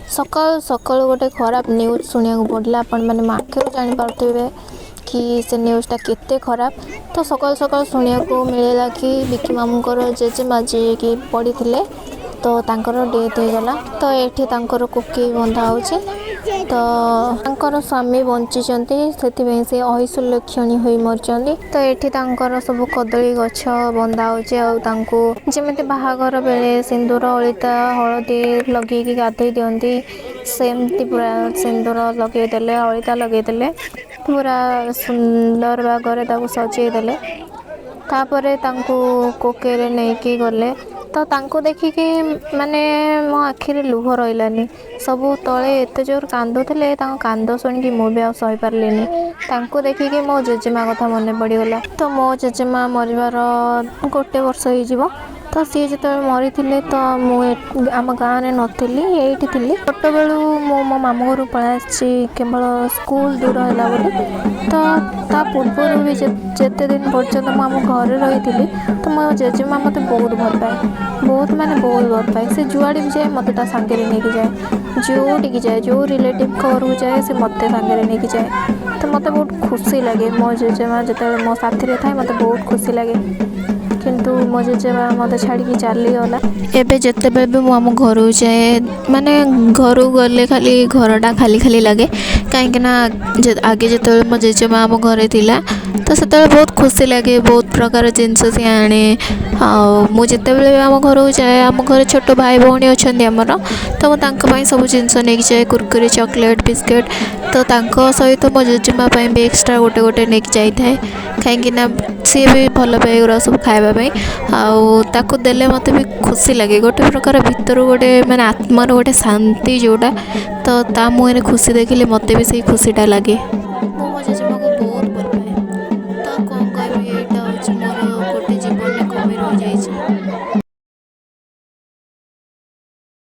सकाल सकाल गोटे खराब न्यूज शुणा पड़ा आपण मैंने आखिर जापारे कि से न्यूज़टा केते खराब। तो सकाल सकाल शुणा मिलला कि विकी मामूर जेजेमा जी कि पड़ी थे तो तांकर डेथ हो गला। तो ये तांकर कुकी बंधा हो तो स्वामी बंची से अहिसुलक्षणी हो मरचंदी। तो ये सब कदली गछ बंधा होमती बाहागर बेले सिंदूर अलिता हलदी लगे गाधे दिंती सेमती पूरा सिंदूर लगेदेले अलिता लगेदेले पूरा सुंदर भागरे सजेदेले। तापरे कोकेरे नहीं गले तो तांको देखिकी माने मो आखिरे लुह रही सबू तले एत जोर कांदुले कांद शुणी मुझे आ सही पार्लिनी। तांको देखिकी मो जेजेमा कथा मन पड़गला। तो मो जेजेमा मरबार गोटे वर्ष हो तो सी जो मरी थे तो मुझे आम गाँव में नी ये छोट बेलू मो मामू घर पलि केवल स्कूल दूर है बोली। तो ता पूर्व भी जिते दिन पर्यटन मुझे घरे रही तो मो जेजेमा मत बहुत भल पाए बहुत माने बहुत भल पाए। से जुआड़ी भी जाए मत सांगे नहीं जाए जोटिक जाए जो रिलेटिव घर को जाए से मत सांगे नहीं जाए। तो मत बहुत खुशी लगे मो जेजेमा जो मो साथी थाए मत बहुत खुशी लगे। किंतु मो जेजेमा मत छाड़ी चलीगला। एवं जिते भी मुझे घर जाए माने घर गले खाली घरटा खाली खाली लगे कहीं आगे जो मो जेजेमा आम घर थिला तो से बहुत खुशी लगे बहुत प्रकार जिनस सी आने। मुझे आम घर जाए आम घर छोट भाई भौणी अच्छा आमर तो मुझे सब जिनस नहीं जाए कुरकुरे चॉकलेट बिस्किट। तो सहित मो जेजेमा भी एक्सट्रा गोटे गोटे नहीं जाए कहीं सी भी भल पाए गुरा सब खावाई आक देले मत भी खुशी लगे गोटे प्रकार भितर गोटे माने आत्मार गोटे शांति जोटा तो ता मुहर खुशी देखिले मत भी से खुशीटा लगे। मो जेजेमा